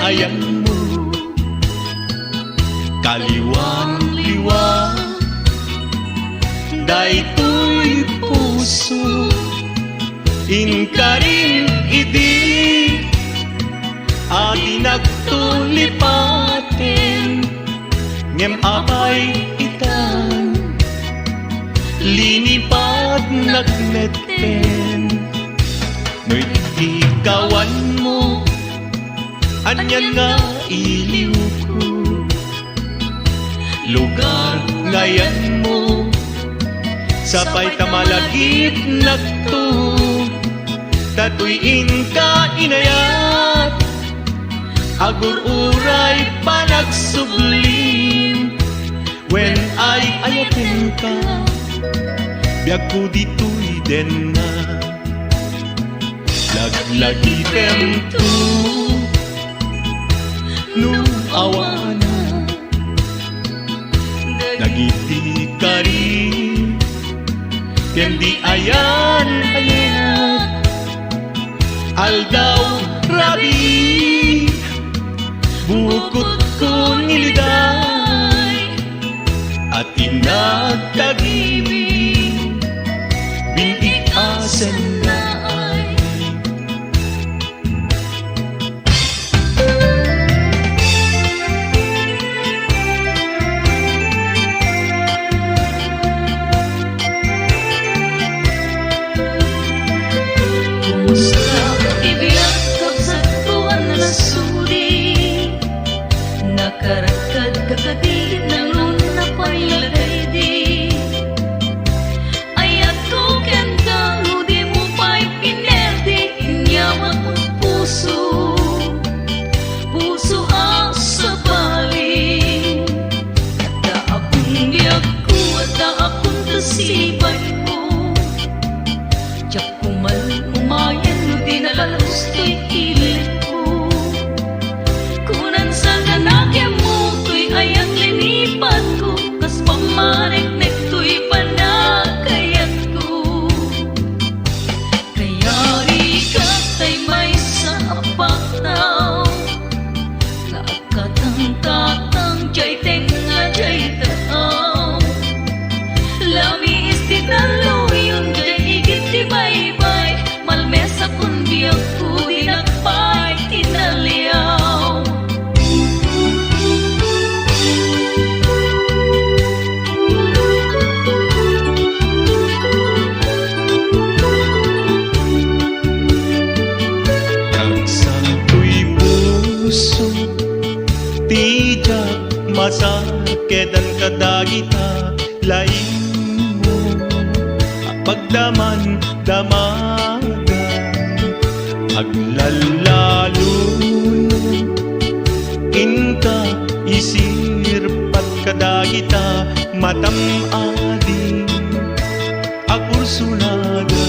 ayang mo kaliwang liwa daytoy puso inkaring idi adi nagtulipaten ngem apay itan linipad nagneten no'y ikawan mo anyan nga iliw ko lugar ngayan mo sapay tamalagip nagto tatuyin ka inayat agur uray panagsublim when ay ayatin ka biag ko dito'y den na laglagi temto no awana nagiti ka rin kendi ayan ayan aldaw rabi bukod ko niliday at inagtagibig bintik asen na ay kumusta ibiyag sa tuwan na suri nakarakad kakadi ng luna pailagay di ayat ko kenda di mo pa'y pinerdi inyawa kong puso puso ang sabali ada akong biyag ko ada akong kasibay mo tiyak kumal umayan no di nalalustoy ilit ko kunan sa ganagya mo ko'y ayang linipan ko kas pamarik nagto'y panakayat ko kaya ikat ay may sapak na nakatang-katang jay tenga jay taaw lami isti talo yung jay igit di bye-bye malmesa kung biyag ko di nagpay tinaliyaw Santo'y puso tijak masakedan kadagita lain mo pagdaman damagan aglalalun inka isirpat kadagita matamadi agursunaga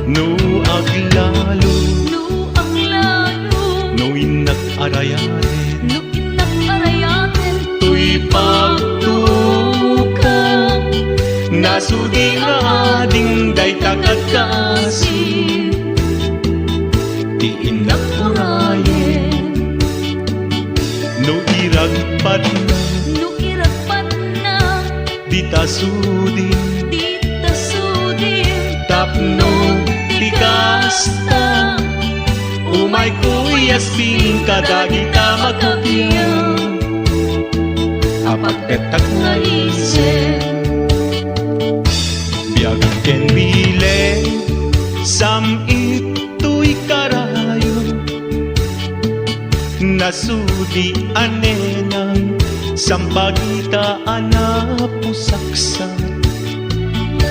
no aglalo no ang lalo no inak arayaten no inakarayaten tuy pagtukang nasudi nga ading day tagad kasi ti inak urayen no iragpad na no iragpat na di tasudin di tasudin tapno ti kasta umay kuyas bing kadagita magkakiyang apagkatak nga isen biag ken bile sam ito'y karayo nasudi anenang sambagita anapusaksa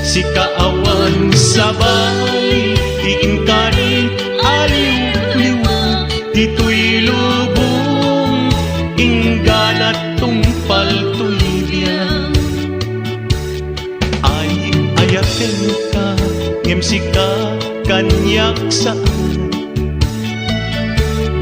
si kaawan sabay iinkari aliw-liw dito'y lubong ingganat tungpal tulibiyang ay ayaten ka ngem sika kanyak saan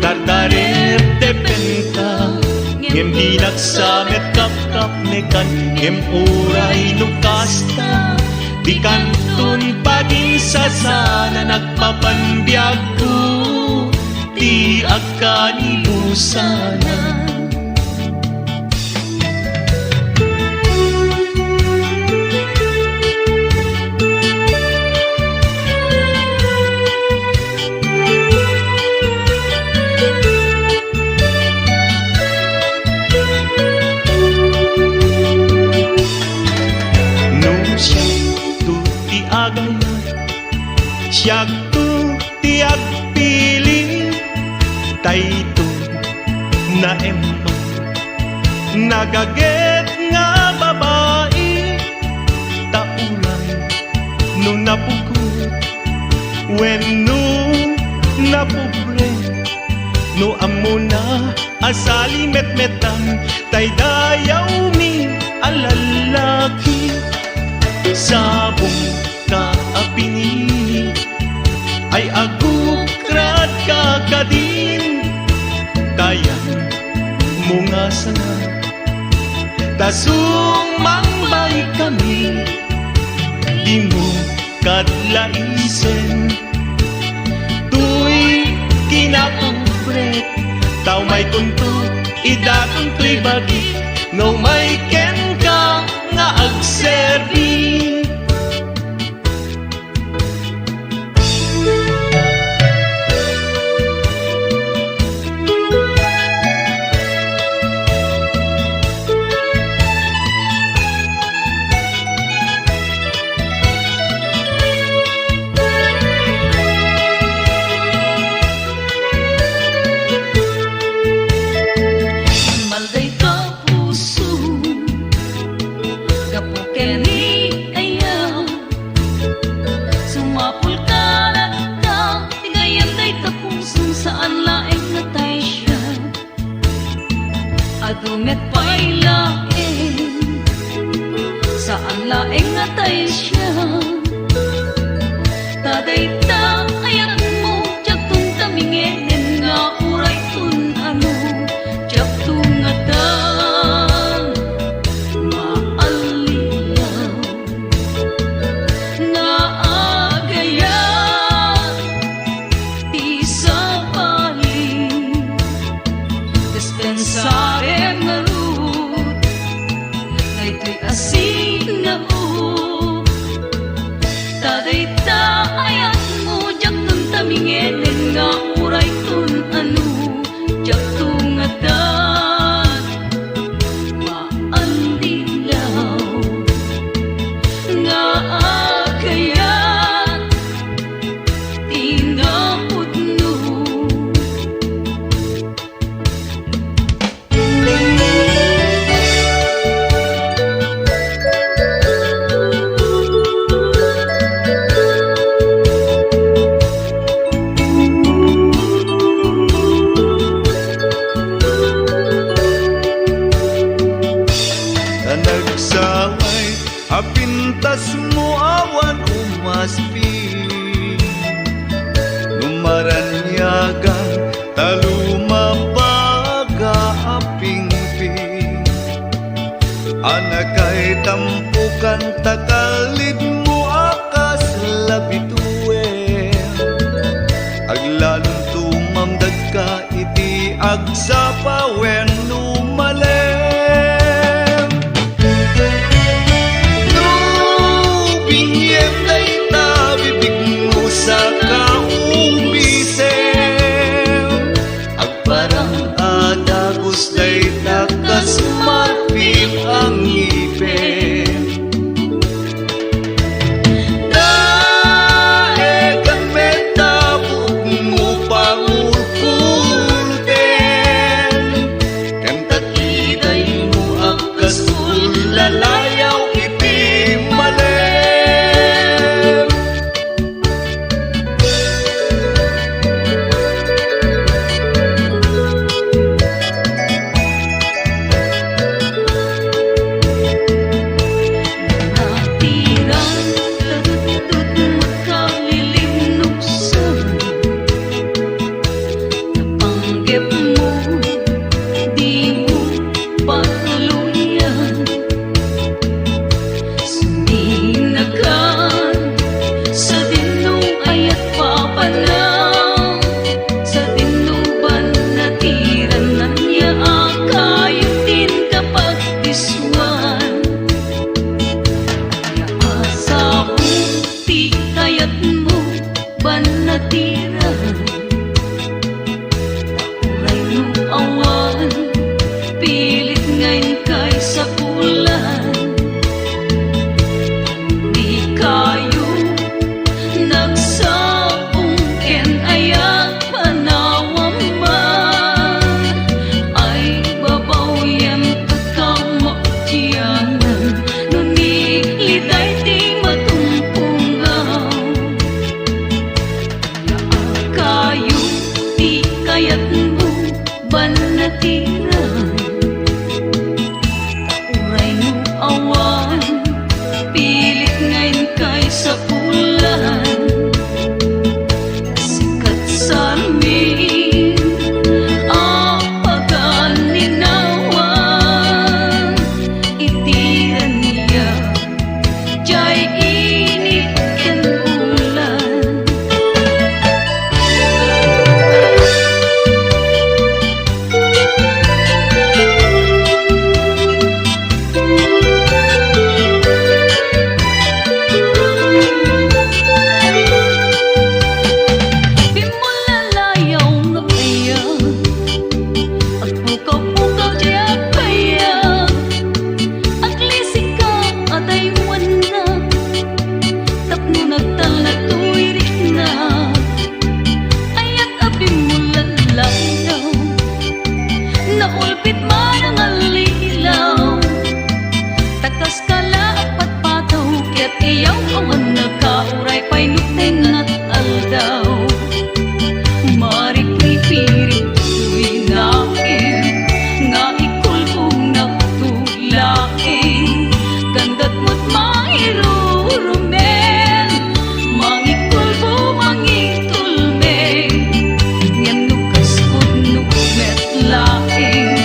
tartarer depenta ngem di nagsamet kap-kap nekan ngem uray nukasta di kantun pagin sa sana nagpapanbiyag ko di agkanibusanan. Siya tu ti agpili tayto na emma nagaget nga babae taulay no napugot wenno napobre no amo na asali metmetan tay dayaw mi alalaki sabong ka apini ay agukrat kakadin kaya mo nga sana tasong mangbay kami di mo kadlaisen tuy kinapubret tao may tuntut idatong tuy bagi no may ken ka nga agserbi. Adumet pa'y laing saan laing natay siya taday ta ayan mo jagtong tamingin nga uray tun ano jagtong nga dan maalilaw nga agayan di sa paling dispensar asin na o taday ta ayan mo jagtong tamingin nga uray tun ano jagtong adan maandilaw nga agayan tinapudno. Nagsaway apintas mo awan umaspi numaranyagan talumabaga apingping anakay tampukan takalid mo akas labituwe aglalong tumangdag ka iti agsapawen numale sa kaumisem agparang adagos day takas mapil ang ngipin daegan metabog mo pangulkulten higpit man ang alilaw. Takas kala apat pataw, kaya't iyaw awan nagkauray pa'y nuteng at aldaw. Mari ko'y pirit ko'y nain, nga ikulpong nagtulain. Ganda't mo't mairurumen, mangikulpo mangitulmen. Ngam nukas ko't nukmet laing,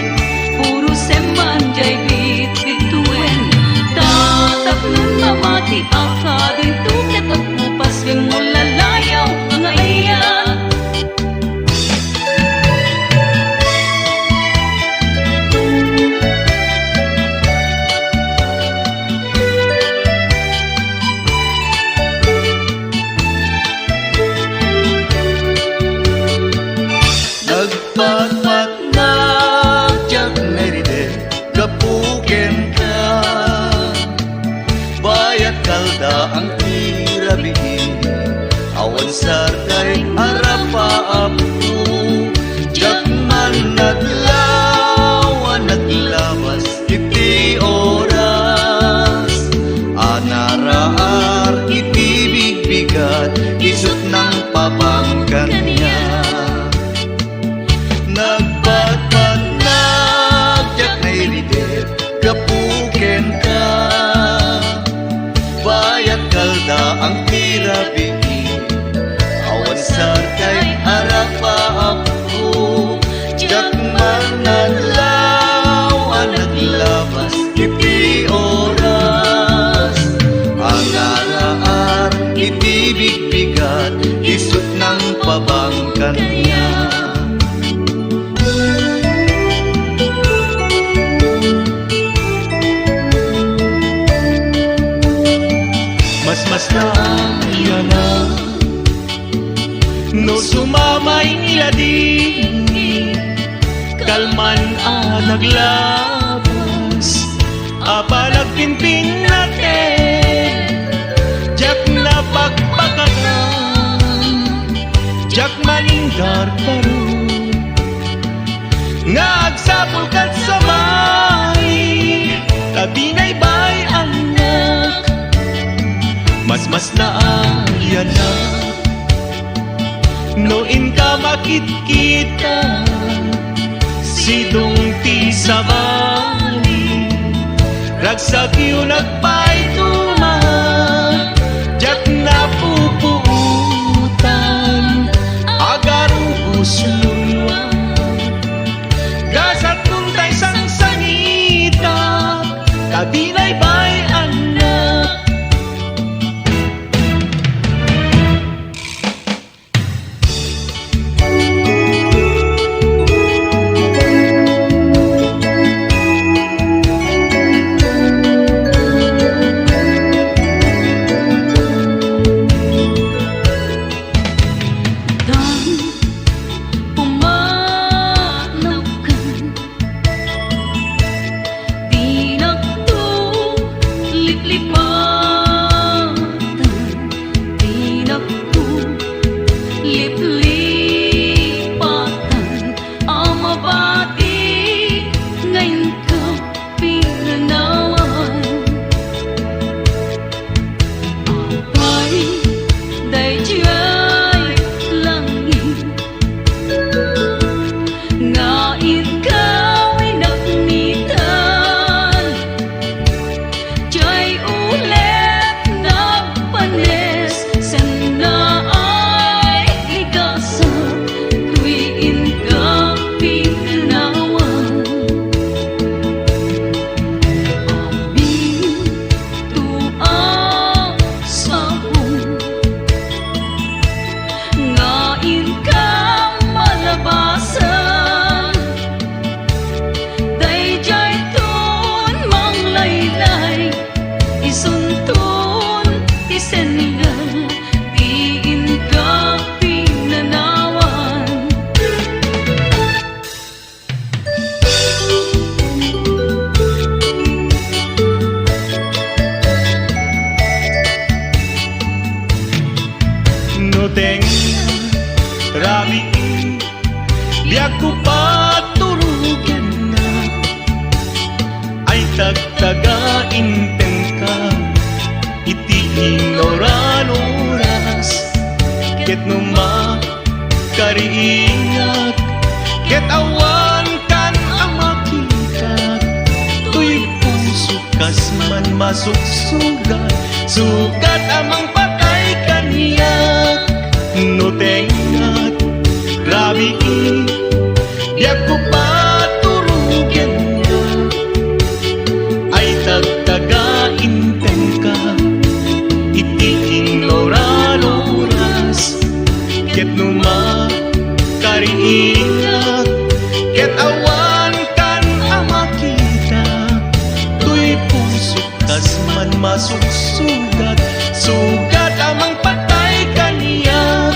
puro seman jay bit-bituen. Tatap nun mamati akado'y tuket at upas yung mulalayaw nga iyan. Nagpatpat na tiyak meride kapuken ka, bayat kalda ang tirabihin, awan sarkay arapaapto. Tiyak man naglawan naglabas iti oras, anaraar iti bigbigat isut ng pabangkan niya. Nagpatpat na tiyak na iridir kapuken ka, bayat kalda ang tirabihin, awan sarkay arapaapto. Tiyak man naglawan naglabas iti oras, ang araar iti bigbigat isut ng pabangkan niya. Mas na iya na no sumamay nila di, kalman naglabas apalagpinting natin. Jak na pagpagatan, jak manindar karon, nga agsapul kat samay, kabinay bay anak. Mas na yan na noin ka makit-kita, sidong ti sabali, ragsak yung nagpay tumahan, jak na pupuutan, agarubos luluan, gasat nuntay sang sanita, kabinay bay anak. Nuteng rabi biag ko patulugan na, tagtagainten ka, iti ignoran oras, ket numa kariingat, ket awan kan amakikat, tuy puso kas man masuksugat, sugat amang patay kaniyak, no tengat, grabe biag ko paturugin niya, ay tagtagainten ka, iti ignoran oras, ket numa kariingat, ket awan kan amakita, tuy puso kas man masuksugat, sugat amang patay kaniya.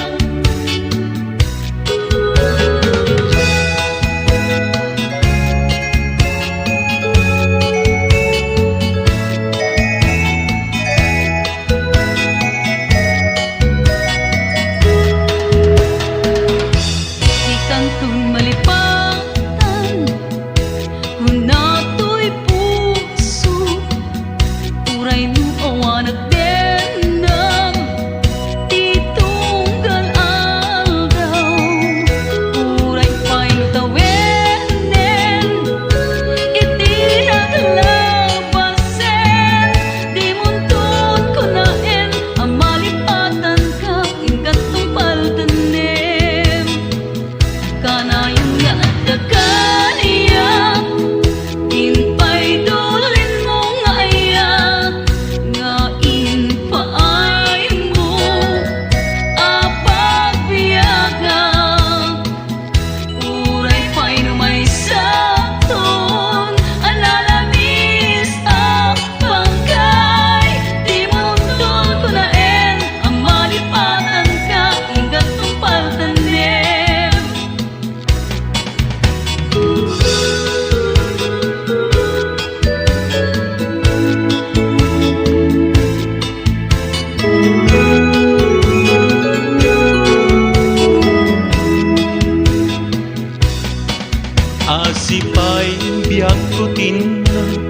Asipay biag ko tinang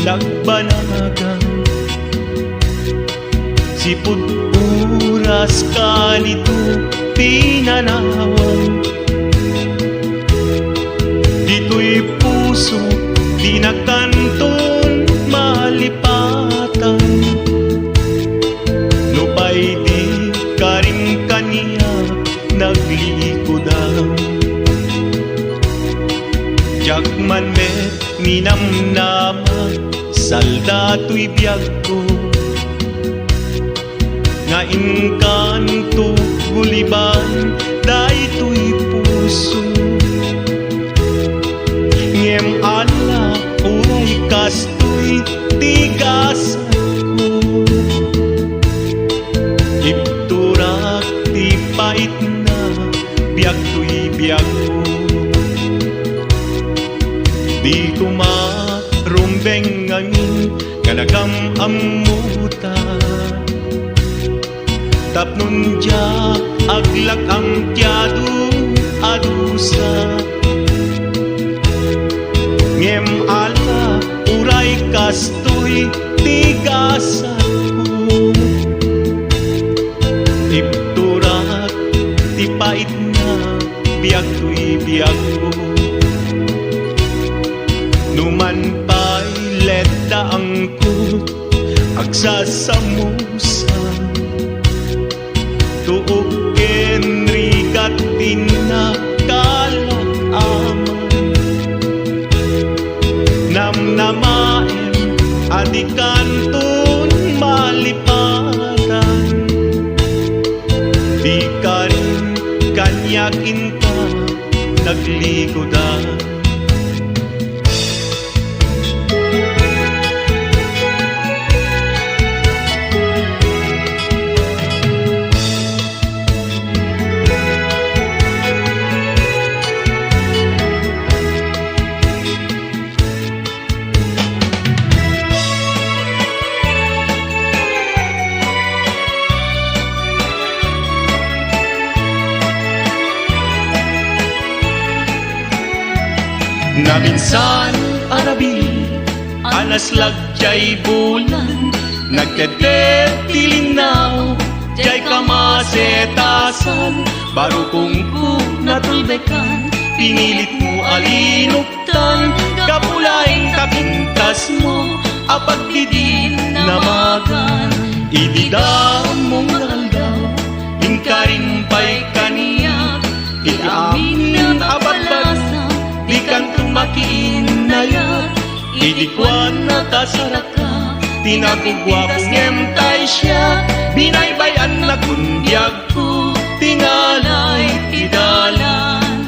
nagbanagan, sipud oras ka nito tinanawan, dito'y puso di na kanton malipatan, no pa'y di ka rin kaniya naglikodan. Jakman met minamnama, salda to'y biyag ko, nga inkanto guliban, day to'y puso. Ngem ala, uray kasto'y tigasan ko, ipturak ti pait na, biyag to'y biyag ko. Di ko marumbeng angin, kanagam amuta, tapnon dia aglak ang tiado adusa. Ngem ala uray kastoy tigasan ko, ipturak ti pait na, biyag to'y biyag ko. Numan pa'y leta ang ko, agsasamusa, tuog kenrigat tinakalat aman, namnamaem adikanton malipatan, di ka rin kanyakin ka naglikodan. Na minsan arabi Anaslag jay bulan, nagtetet tilinaw, jay kamasetasan, baro kung natulbekan, pinilit mo alinuktan, kapulaing kapintas mo, apag didin namagan, ididam mong nakaldaw, ingkarimpay kaniyak, iamin abalasa, di kang tumakiin nayat, idikwan na tasaraka, tinagugwa kong emtay siya, binaybayan na kundyag ko, tingalay tidalan.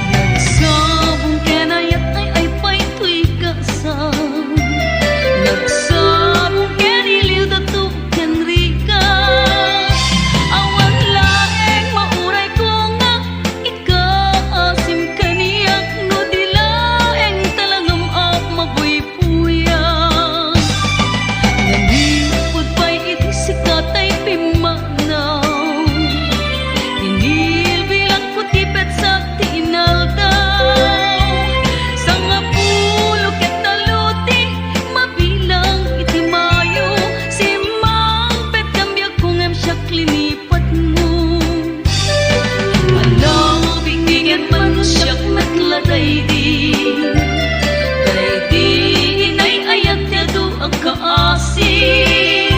Nagsabong kenayat ay pa'y tuy kasam, nagsabong keniliw datu kenrika, awan laeng mauray ko nga ikaasim kaniyak, no dilaeng talangam at mabuypuyan, nalipod pa'y iti sikatay pimanaw, inilbilang ko tipet sa tinaldaw, sa nga pulo ket taluti, mabilang iti mayo, si mangpet kambyag kung em siya klinipat mo. Alam, bigyan man siya matladay di, inay ayat niya do ang kaasin,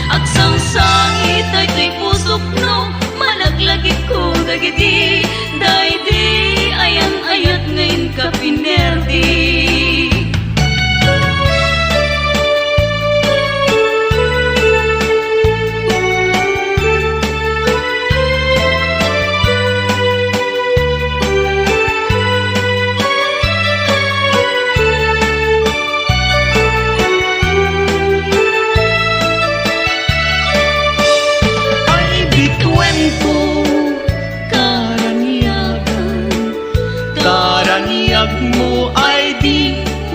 at sangsangit ay tuy pusok no, malaglagit ko dagiti, di ayan ayat ngayon ka pinerdi. Ay bituin ko, karanyagan, karanyag mo ay di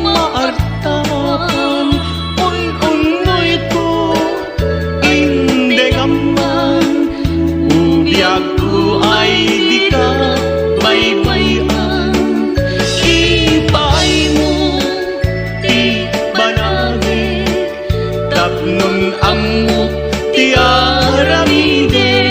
maartapan, un-unoy ko, indengaman, ubiyag ko ay di ka baybayan, ipay mo, di banagin, tapnon amok, ti aramide,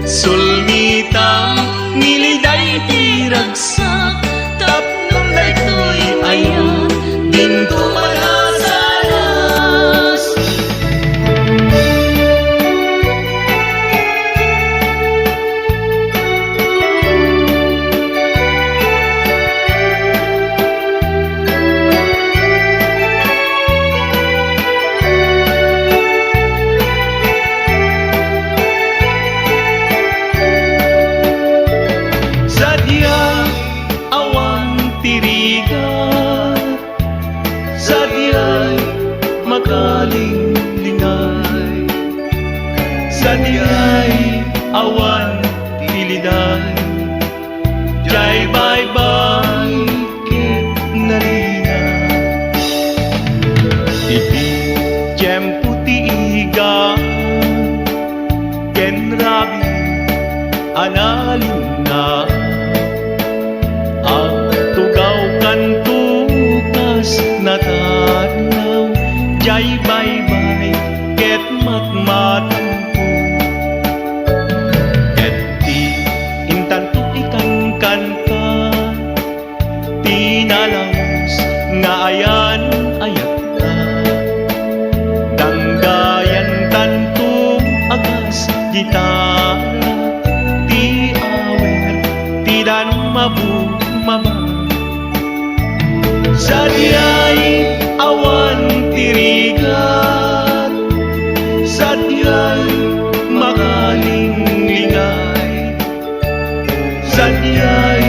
sulmitang niliday ti ragsak, tapnon daytoy ayan, din tumalasalas. Sadya awan tirigat, sadya'y makalinglinay, sadya'y awan tiliday, jay bye-bye ket nalina, iti tiyempo ti iga, ken rabi analin na, ang tugaw kan tukas na tanaw, jay bye-bye ket matmatampo, ket ti intanto ikang kanta, tinalawas nga ayan ayat ka, danggayan tanto agas gitara, ti awer ti dan mabumaba, sadya'y awan tirigat, sadya'y makalinglinay, sadya'y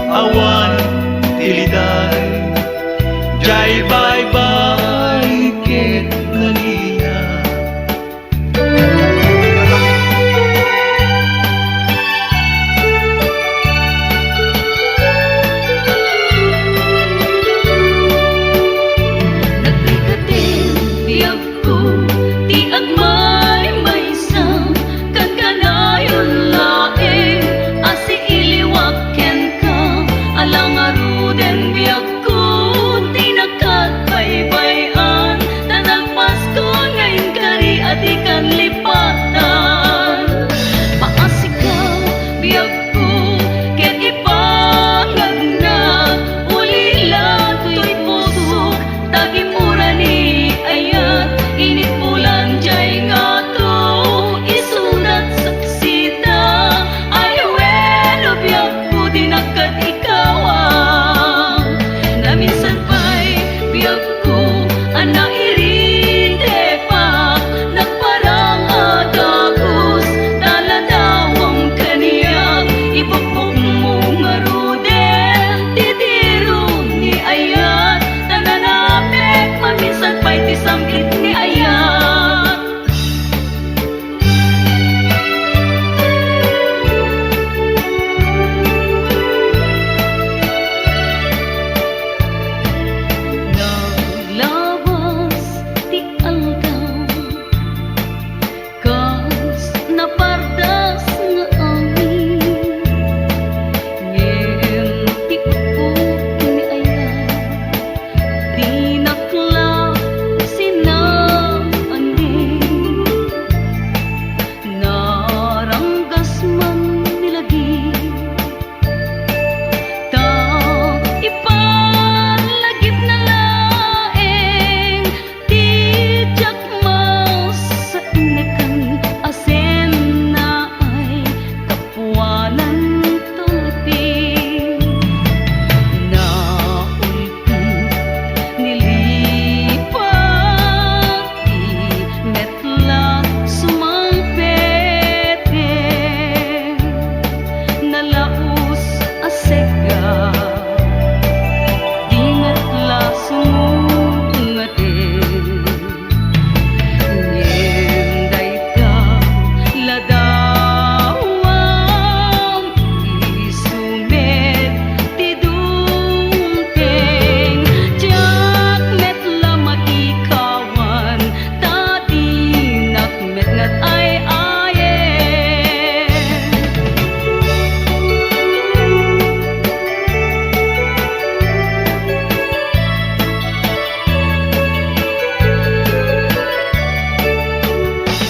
awan tiliday, jay bye-bye ket nalina. Nagtikatin, biyag ko, di agma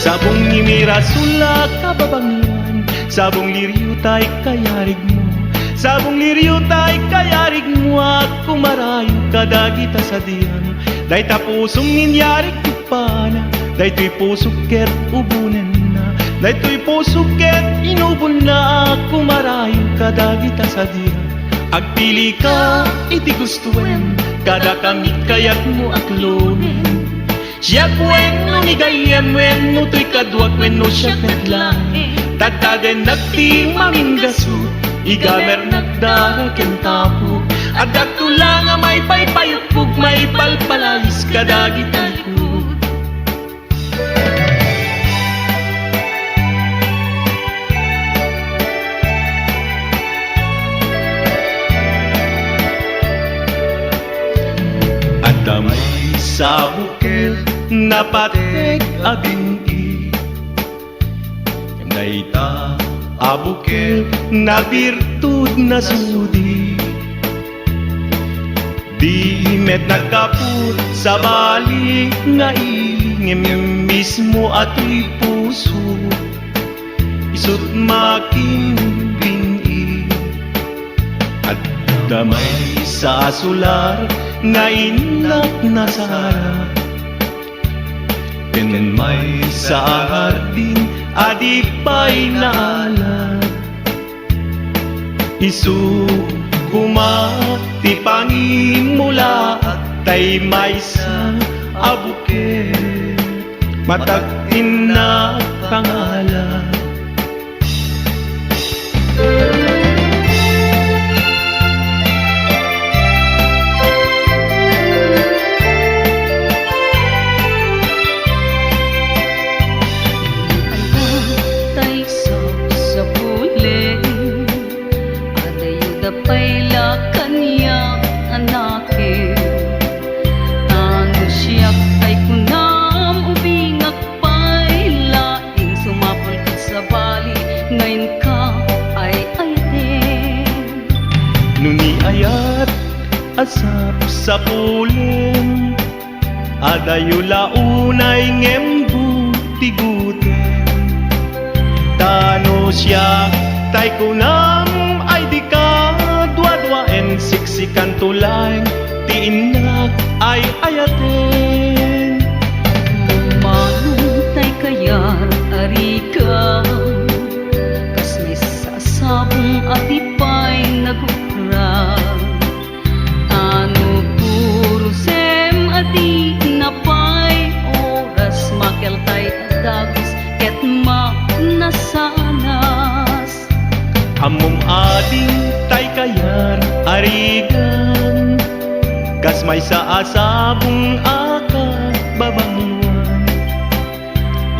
Sabong ni Mirasula kababangyan, sabong liryo tay kayarig mo, sabong liryo tay kayarig mo, at kumarayo kadagita sa diyan. Day ta pusong ninyarig tipana, day to'y pusok ket ubunan na, day to'y pusok ket inubon na, kumarayo kadagita sa diyan. Agpili ka, iti gustuin, kada kami kayak mo aklonin. Siya kwen no ni gayem wen no to'y kadwag wen no siya katlain. Tagtaden nagting maminggaso, igamer nagdarag ang tapo. At agtula nga may paypayupog, may palpalayis kadagitay ko. Damay sa bukid napatek abingi, naita abukid na birtud na sudi. Di met nagkaput sa bali nga ilingim mismo ato'y puso, isut making bingi. At damay sa sular nga inlak na sara, pinenmay sa hardin adipay na alat. Isu kumati pangimula at tay may sa abuket, matagtin na pangalan. Payla kanya anakin, ano siya kay kunam ubingak paylaing, sumapol ka sa bali ngayon ka ay ayatin. Nuni ayat asap sa pulen, adayo launay ngembu tiguten. Tano siya tay kunam ay di ka dua-duaen, siksikan tulay tiinak ay ayaten. Lumanong kayar arika, kas may sasabong atipay nagukra. Ano puro sem ati napay, oras makeltay adagos ket ma nasanas. Amom ading tay kayar arigan, kas may saasabong akak babanguan.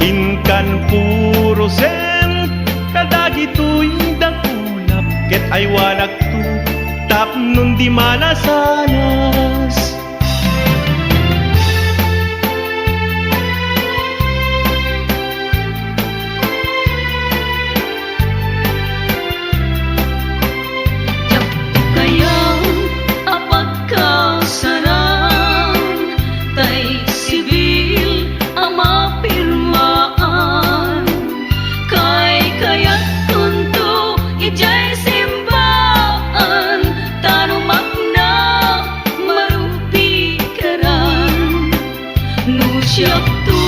Inkan puro sem kadagito'y dakulap, ket ay wanak tu tapnon di manasanas. Siyak tu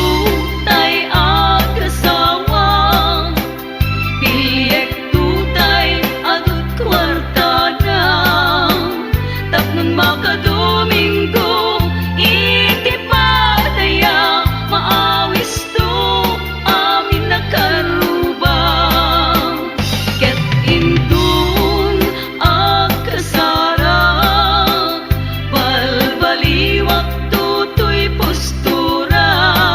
tay agasawa, pilek tu tay agut kwarta na, tapnon makadomingo iti padaya, maawis tu amin nakaruba. Ket intun agkasara, balbaliwak tutoy postura.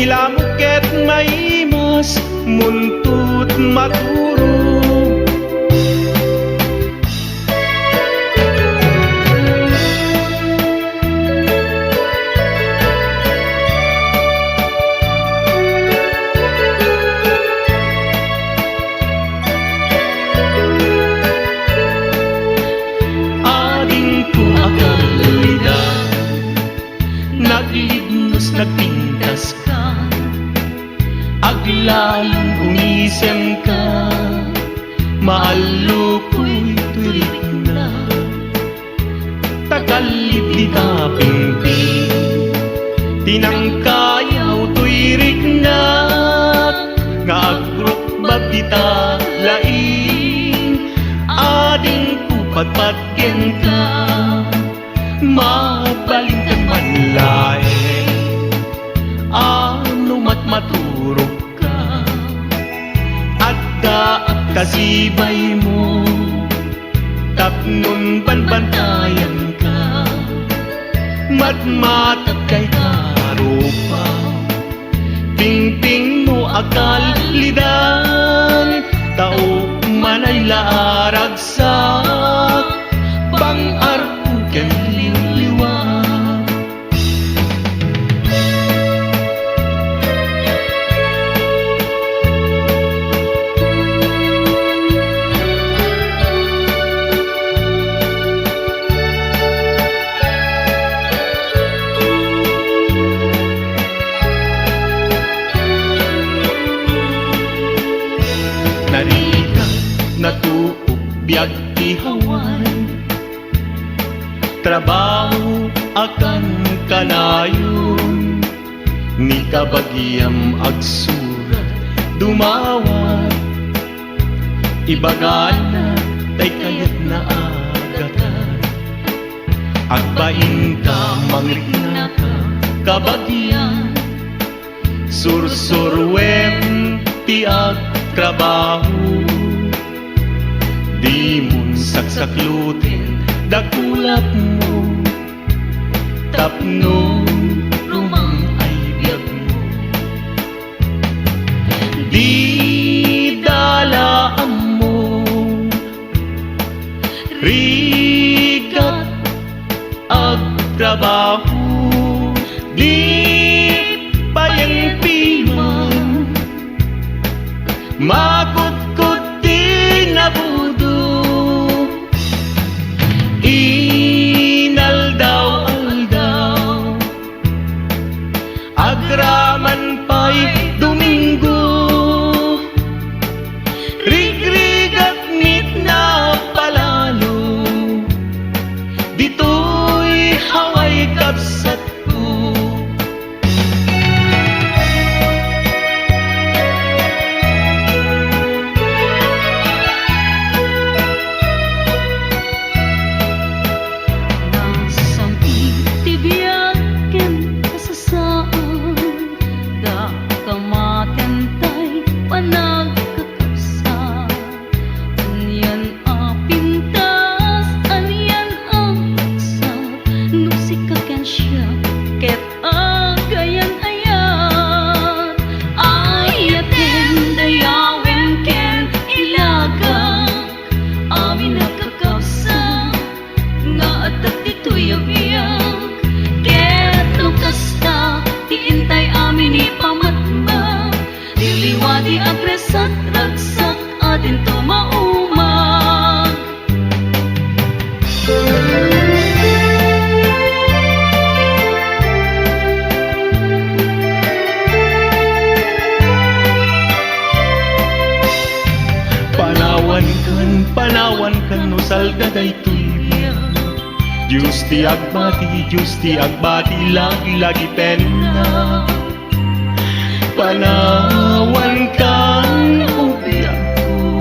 Ilamok ket maimas muntut maturo. Naglibnos nagpintas ka, aglalang umisem ka, maalupoy tulik na, tagalid di taping-ping, tinangkayaw tuirik na, nga agrukbag di talaing, ading kupatpatgen ka, mabalintag manlae, ano matmaturog ka, at daat kasibay mo, tapnon banbantayan ka, matmatag kay karupa, pingping mo akal lidan, tao manay laaragsak, pang-arpo ken liwliwa. Narika natuog biag ihawan, trabaho akan kanayon, ni kabagyam agsurat dumawat, ibagana tay kayat na agatan, agbain ka mangrikna ka kabagyan, sursurwem ti agtrabaho, di mun saksaklutin dakulap mo, tapno rumang ay biyag mo, di dalaan mo, rigat agtrabaho, di payang-piman, makut-kut di nabudo, inaldaw-aldaw, agraman pa'y Domingo, rigrigat ngit na palalo, dito'y haway kapsat ko. Di agresat ragsak atin tumaumag, panawan kan no salgaday tuya, Diyos ti agbati lagi penna, panawan kan ubiyak ko,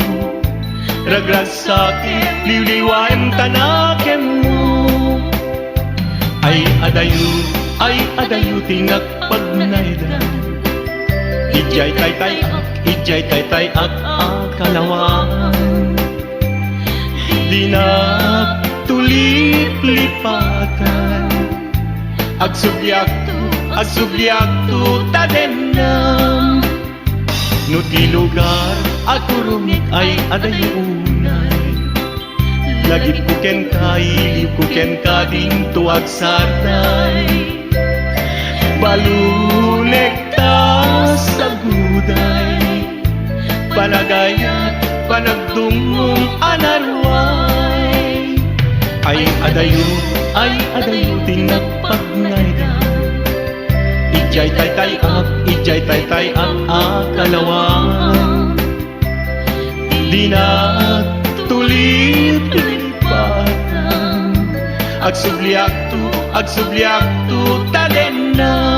ragrasake liwliwaem tanakem mo, ay adayu tingak pagnaydan, ijay tay ak akalawang, di na tulit lipatan, agsubyak ag subliak tu tadenam. No ti lugar at kurumit ay adayunay. Lagip ko ken kailiw ko ken kading tuag sartay. Balulekta sa guday, panagayat panagdungong anarway. Ay adayo ting nagpagnaydan. Ijay tay ak akalawang. Di na tulit lipatan. Ag subliak tu tadenam.